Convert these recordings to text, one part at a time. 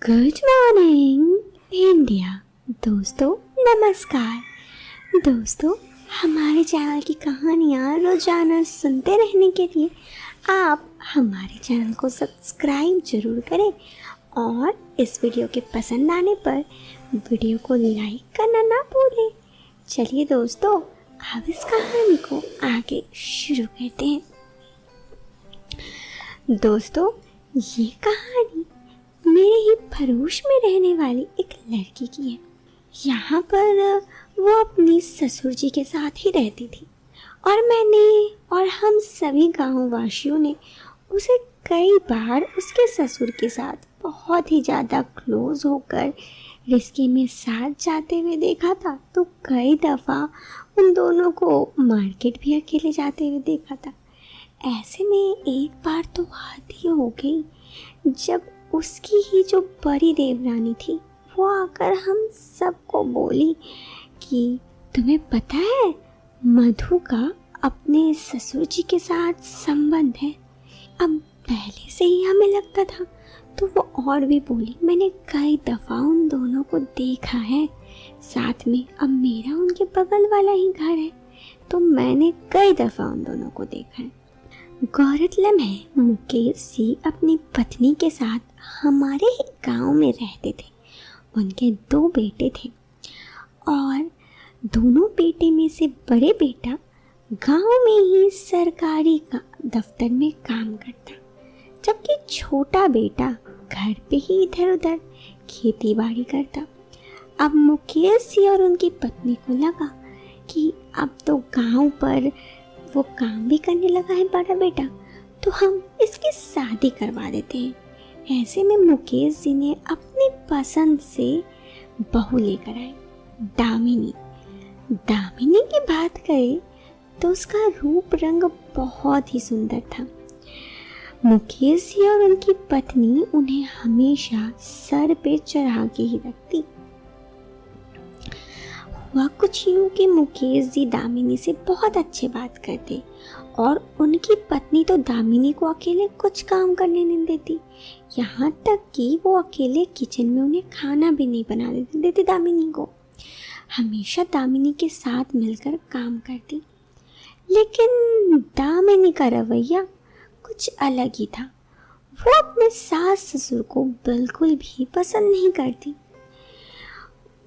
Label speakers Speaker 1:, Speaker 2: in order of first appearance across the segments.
Speaker 1: Good morning India. दोस्तों नमस्कार। दोस्तों, हमारे चैनल की कहानियाँ रोजाना सुनते रहने के लिए आप हमारे चैनल को सब्सक्राइब जरूर करें और इस वीडियो के पसंद आने पर वीडियो को लाइक करना ना भूलें। चलिए दोस्तों, अब इस कहानी को आगे शुरू करते हैं। दोस्तों, ये कहानी मेरे ही पड़ोस में रहने वाली एक लड़की की है। यहाँ पर वो अपनी ससुर जी के साथ ही रहती थी और मैंने और हम सभी गाँव वासियों ने उसे कई बार उसके ससुर के साथ बहुत ही ज़्यादा क्लोज होकर रिश्ते में साथ जाते हुए देखा था। तो कई दफ़ा उन दोनों को मार्केट भी अकेले जाते हुए देखा था। ऐसे में एक बार तो हद ही हो गई जब उसकी ही जो बड़ी देवरानी थी वो आकर हम सबको बोली कि तुम्हें पता है मधु का अपने ससुर जी के साथ संबंध है। अब पहले से ही हमें लगता था तो वो और भी बोली, मैंने कई दफ़ा उन दोनों को देखा है साथ में। अब मेरा उनके बगल वाला ही घर है तो मैंने कई दफ़ा उन दोनों को देखा है। गौरतलब है मुकेश जी अपनी पत्नी के साथ हमारे ही गांव में रहते थे। उनके 2 बेटे थे और दोनों बेटे में से बड़े बेटा गांव में ही सरकारी दफ्तर में काम करता, जबकि छोटा बेटा घर पे ही इधर उधर खेती बाड़ी करता। अब मुकेश जी और उनकी पत्नी को लगा कि अब तो गांव पर वो काम भी करने लगा है बड़ा बेटा, तो हम इसकी शादी करवा देते हैं। ऐसे में मुकेश जी ने अपनी पसंद से बहू लेकर आए, दामिनी। दामिनी की बात करें तो उसका रूप रंग बहुत ही सुंदर था। मुकेश जी और उनकी पत्नी उन्हें हमेशा सर पे चढ़ा के ही रखती। हुआ कुछ यूँ कि मुकेश जी दामिनी से बहुत अच्छे बात करते और उनकी पत्नी तो दामिनी को अकेले कुछ काम करने नहीं देती। यहाँ तक कि वो अकेले किचन में उन्हें खाना भी नहीं बनाने देती दामिनी को। हमेशा दामिनी के साथ मिलकर काम करती। लेकिन दामिनी का रवैया कुछ अलग ही था। वो अपने सास ससुर को बिल्कुल भी पसंद नहीं करती।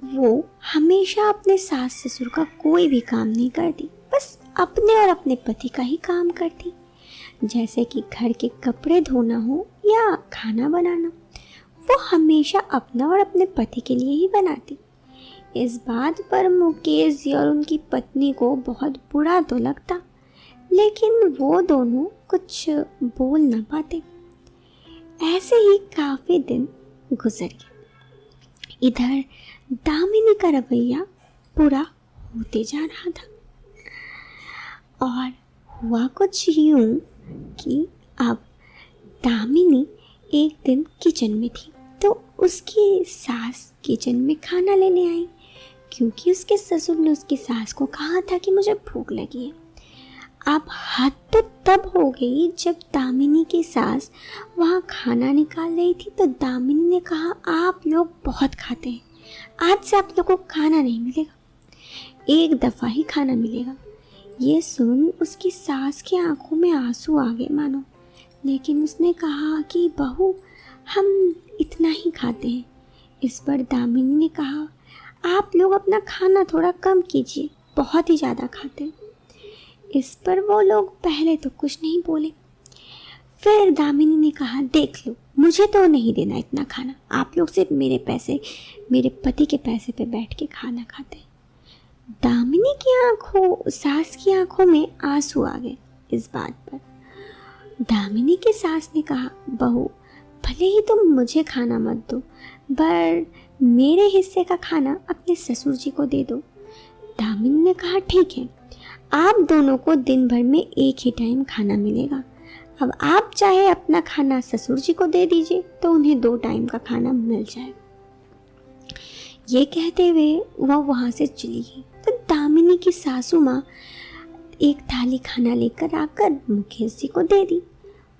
Speaker 1: वो हमेशा अपने सास ससुर का कोई भी काम नहीं करती, बस अपने और अपने पति का ही काम करती। जैसे कि घर के कपड़े धोना हो या खाना बनाना, वो हमेशा अपना और अपने पति के लिए ही बनाती। इस बात पर मुकेश जी और उनकी पत्नी को बहुत बुरा तो लगता, लेकिन वो दोनों कुछ बोल ना पाते। ऐसे ही काफ़ी दिन गुजर गए। इधर दामिनी का रवैया पूरा होते जा रहा था और हुआ कुछ यूँ कि अब दामिनी एक दिन किचन में थी तो उसकी सास किचन में खाना लेने आई, क्योंकि उसके ससुर ने उसकी सास को कहा था कि मुझे भूख लगी है। अब हद तो तब हो गई जब दामिनी की सास वहाँ खाना निकाल रही थी तो दामिनी ने कहा, आप लोग बहुत खाते हैं, आज से आप लोगों को खाना नहीं मिलेगा, एक दफ़ा ही खाना मिलेगा। ये सुन उसकी सास की आंखों में आंसू आ गए मानो, लेकिन उसने कहा कि बहू हम इतना ही खाते हैं। इस पर दामिनी ने कहा, आप लोग अपना खाना थोड़ा कम कीजिए, बहुत ही ज़्यादा खाते हैं। इस पर वो लोग पहले तो कुछ नहीं बोले। फिर दामिनी ने कहा, देख लो मुझे तो नहीं देना इतना खाना, आप लोग सिर्फ मेरे पैसे, मेरे पति के पैसे पे बैठ के खाना खाते हैं। दामिनी की आंखों, सास की आंखों में आंसू आ गए इस बात पर। दामिनी की सास ने कहा, बहू भले ही तुम मुझे खाना मत दो, पर मेरे हिस्से का खाना अपने ससुर जी को दे दो। दामिनी ने कहा, ठीक है, आप दोनों को दिन भर में एक ही टाइम खाना मिलेगा। अब आप चाहे अपना खाना ससुर जी को दे दीजिए तो उन्हें 2 टाइम का खाना मिल जाए। ये कहते हुए वह वहाँ से चली गई तो दामिनी की सासू माँ एक थाली खाना लेकर आकर मुकेश जी को दे दी।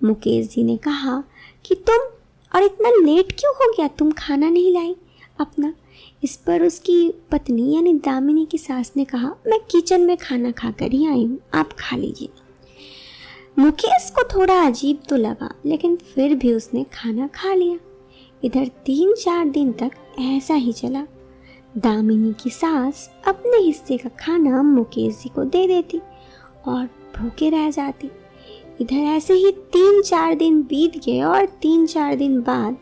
Speaker 1: मुकेश जी ने कहा कि तुम और इतना लेट क्यों हो गया, तुम खाना नहीं लाई अपना? इस पर उसकी पत्नी यानी दामिनी की सास ने कहा, मैं किचन में खाना खाकर ही आई हूँ, आप खा लीजिए। मुकेश को थोड़ा अजीब तो लगा, लेकिन फिर भी उसने खाना खा लिया। इधर 3-4 दिन तक ऐसा ही चला। दामिनी की सास अपने हिस्से का खाना मुकेश जी को दे देती और भूखे रह जाती। इधर ऐसे ही 3-4 दिन बीत गए और 3-4 दिन बाद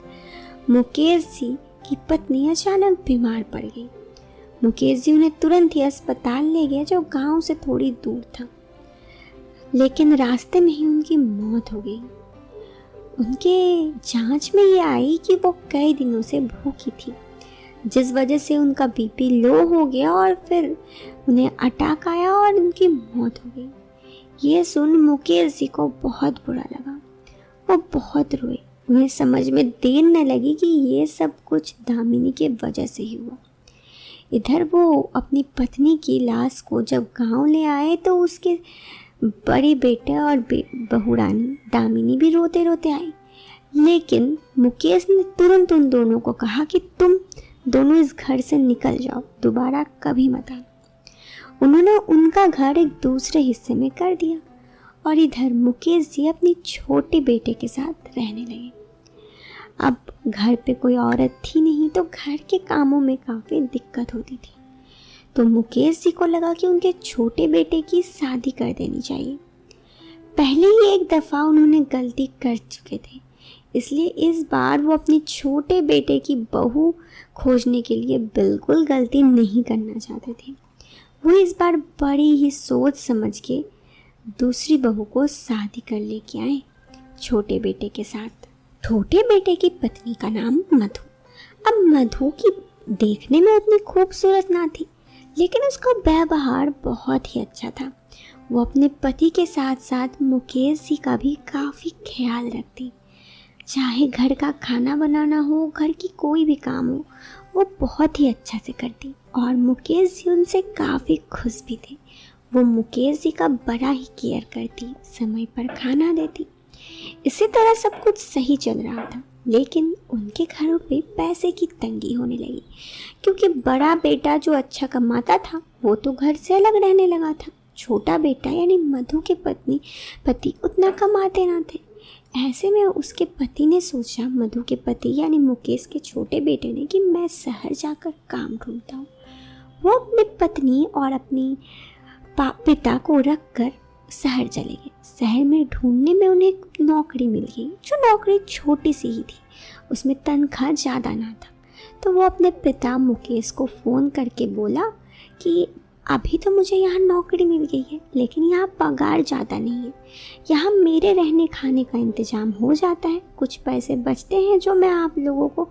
Speaker 1: मुकेश जी की पत्नी अचानक बीमार पड़ गई। मुकेश जी उन्हें तुरंत ही अस्पताल ले गए, जो गांव से थोड़ी दूर था, लेकिन रास्ते में ही उनकी मौत हो गई। उनके जांच में ये आई कि वो कई दिनों से भूखी थी, जिस वजह से उनका बीपी लो हो गया और फिर उन्हें अटैक आया और उनकी मौत हो गई। ये सुन मुकेश जी को बहुत बुरा लगा। वो बहुत रोए। उन्हें समझ में देर न लगी कि ये सब कुछ दामिनी के वजह से ही हुआ। इधर वो अपनी पत्नी की लाश को जब गांव ले आए तो उसके बड़े बेटे और बहू रानी दामिनी भी रोते रोते आई, लेकिन मुकेश ने तुरंत उन दोनों को कहा कि तुम दोनों इस घर से निकल जाओ, दोबारा कभी मत आना। उन्होंने उनका घर एक दूसरे हिस्से में कर दिया और इधर मुकेश जी अपनी छोटे बेटे के साथ रहने लगे। अब घर पे कोई औरत थी नहीं, तो घर के कामों में काफ़ी दिक्कत होती थी। तो मुकेश जी को लगा कि उनके छोटे बेटे की शादी कर देनी चाहिए। पहले ही एक दफ़ा उन्होंने गलती कर चुके थे, इसलिए इस बार वो अपने छोटे बेटे की बहू खोजने के लिए बिल्कुल गलती नहीं करना चाहते थे। वो इस बार बड़ी ही सोच समझ के दूसरी बहू को शादी कर लेके आए छोटे बेटे के साथ। छोटे बेटे की पत्नी का नाम मधु। अब मधु की देखने में उतनी खूबसूरत ना थी, लेकिन उसका व्यवहार बहुत ही अच्छा था। वो अपने पति के साथ साथ मुकेश जी का भी काफ़ी ख्याल रखती। चाहे घर का खाना बनाना हो, घर की कोई भी काम हो, वो बहुत ही अच्छा से करती और मुकेश जी उनसे काफ़ी खुश भी थे। वो मुकेश जी का बड़ा ही केयर करती, समय पर खाना देती। इसी तरह सब कुछ सही चल रहा था, लेकिन उनके घरों पे पैसे की तंगी होने लगी, क्योंकि बड़ा बेटा जो अच्छा कमाता था वो तो घर से अलग रहने लगा था। छोटा बेटा यानी मधु के पति उतना कमाते ना थे। ऐसे में उसके पति ने सोचा, मधु के पति यानी मुकेश के छोटे बेटे ने, कि मैं शहर जाकर काम ढूंढता हूँ। वो अपनी पत्नी और अपनी पिता को रख कर शहर चले गए। शहर में ढूंढने में उन्हें एक नौकरी मिल गई, जो नौकरी छोटी सी ही थी, उसमें तनख्वाह ज़्यादा ना था। तो वो अपने पिता मुकेश को फ़ोन करके बोला कि अभी तो मुझे यहाँ नौकरी मिल गई है, लेकिन यहाँ पगार ज़्यादा नहीं है। यहाँ मेरे रहने खाने का इंतज़ाम हो जाता है, कुछ पैसे बचते हैं जो मैं आप लोगों को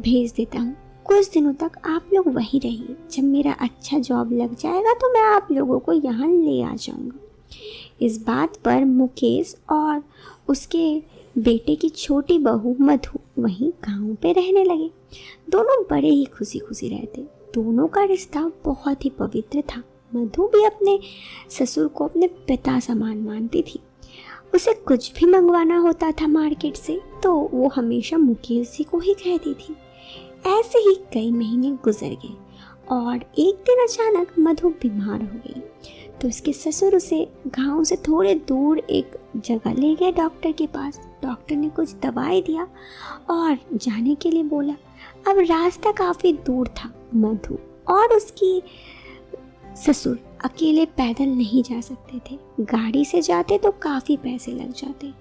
Speaker 1: भेज देता हूँ। कुछ दिनों तक आप लोग वहीं रहिए, जब मेरा अच्छा जॉब लग जाएगा तो मैं आप लोगों को यहाँ ले आ जाऊँगा। इस बात पर मुकेश और उसके बेटे की छोटी बहू मधु वहीं गांव पे रहने लगे। दोनों बड़े ही खुशी खुशी रहते। दोनों का रिश्ता बहुत ही पवित्र था। मधु भी अपने ससुर को अपने पिता समान मानती थी। उसे कुछ भी मंगवाना होता था मार्केट से तो वो हमेशा मुकेश जी को ही कहती थी। ऐसे ही कई महीने गुजर गए और एक दिन अचानक मधु बीमार हो गई। तो उसके ससुर उसे गांव से थोड़े दूर एक जगह ले गए डॉक्टर के पास। डॉक्टर ने कुछ दवाई दिया और जाने के लिए बोला। अब रास्ता काफ़ी दूर था। मधु और उसकी ससुर अकेले पैदल नहीं जा सकते थे, गाड़ी से जाते तो काफ़ी पैसे लग जाते।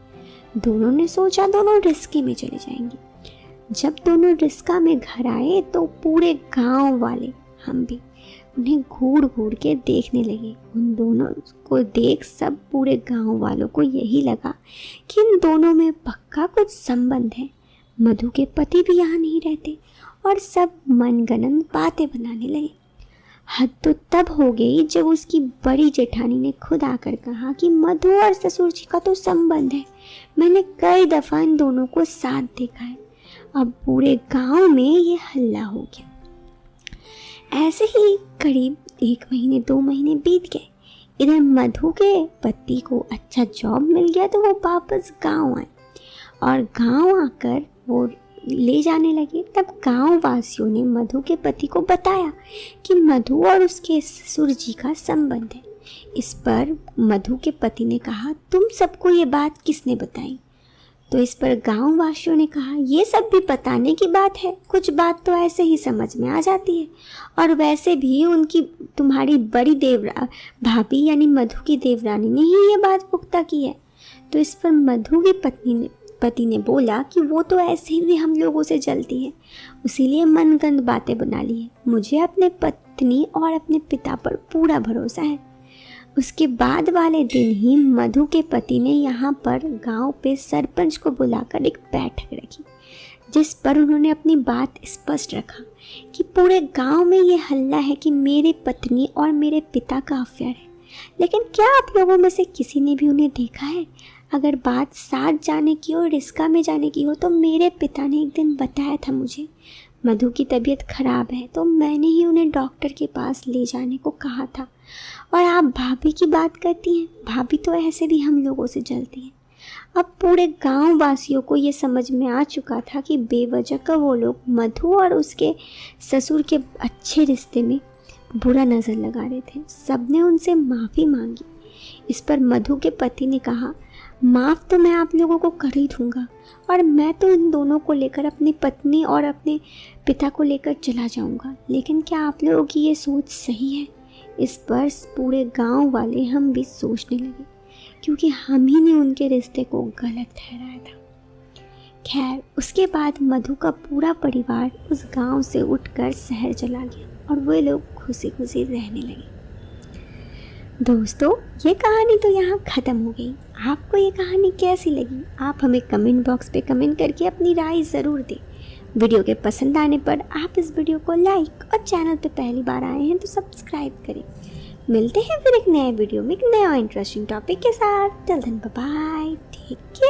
Speaker 1: दोनों ने सोचा दोनों रिस्के में चले जाएंगे। जब दोनों रिस्का में घर आए तो पूरे गांव वाले, हम भी, उन्हें घूर घूर के देखने लगे। उन दोनों को देख सब पूरे गांव वालों को यही लगा कि इन दोनों में पक्का कुछ संबंध है। मधु के पति भी यहाँ नहीं रहते और सब मनगढ़ंत बातें बनाने लगे। हद तो तब हो गई जब उसकी बड़ी जेठानी ने खुद आकर कहा कि मधु और ससुर जी का तो संबंध है, मैंने कई दफ़ा इन दोनों को साथ देखा है। अब पूरे गांव में ये हल्ला हो गया। ऐसे ही करीब 1 महीने 2 महीने बीत गए। इधर मधु के पति को अच्छा जॉब मिल गया तो वो वापस गांव आए और गांव आकर वो ले जाने लगे, तब गांव वासियों ने मधु के पति को बताया कि मधु और उसके ससुर जी का संबंध है। इस पर मधु के पति ने कहा, तुम सबको ये बात किसने बताई? तो इस पर गांव वासियों ने कहा, ये सब भी बताने की बात है, कुछ बात तो ऐसे ही समझ में आ जाती है, और वैसे भी उनकी तुम्हारी बड़ी भाभी यानी मधु की देवरानी ने ही ये बात पुख्ता की है। तो इस पर मधु की पति ने बोला कि वो तो ऐसे ही हम लोगों से जलती है, इसीलिए मनगंद बातें बना ली है। मुझे अपने पत्नी और अपने पिता पर पूरा भरोसा है। उसके बाद वाले दिन ही मधु के पति ने यहाँ पर गांव पे सरपंच को बुलाकर एक बैठक रखी, जिस पर उन्होंने अपनी बात स्पष्ट रखा कि पूरे गांव में ये हल्ला है कि मेरी पत्नी और मेरे पिता का अफेयर है, लेकिन क्या आप लोगों में से किसी ने भी उन्हें देखा है? अगर बात साथ जाने की और रिस्का में जाने की हो तो मेरे पिता ने एक दिन बताया था मुझे मधु की तबीयत खराब है, तो मैंने ही उन्हें डॉक्टर के पास ले जाने को कहा था। और आप भाभी की बात करती हैं, भाभी तो ऐसे भी हम लोगों से जलती हैं। अब पूरे गांव वासियों को ये समझ में आ चुका था कि बेवजह का वो लोग मधु और उसके ससुर के अच्छे रिश्ते में बुरा नज़र लगा रहे थे। सबने उनसे माफ़ी मांगी। इस पर मधु के पति ने कहा, माफ़ तो मैं आप लोगों को कर ही दूँगा, और मैं तो इन दोनों को लेकर अपनी पत्नी और अपने पिता को लेकर चला जाऊँगा, लेकिन क्या आप लोगों की ये सोच सही है? इस पर पूरे गांव वाले हम भी सोचने लगे, क्योंकि हम ही ने उनके रिश्ते को गलत ठहराया था। खैर, उसके बाद मधु का पूरा परिवार उस गांव से उठकर शहर चला गया और वे लोग खुशी खुशी रहने लगे। दोस्तों, ये कहानी तो यहाँ ख़त्म हो गई। आपको ये कहानी कैसी लगी? आप हमें कमेंट बॉक्स पे कमेंट करके अपनी राय ज़रूर दें। वीडियो के पसंद आने पर आप इस वीडियो को लाइक और चैनल पे पहली बार आए हैं तो सब्सक्राइब करें। मिलते हैं फिर एक नए वीडियो में एक नया इंटरेस्टिंग टॉपिक के साथ। Till then bye bye, take care.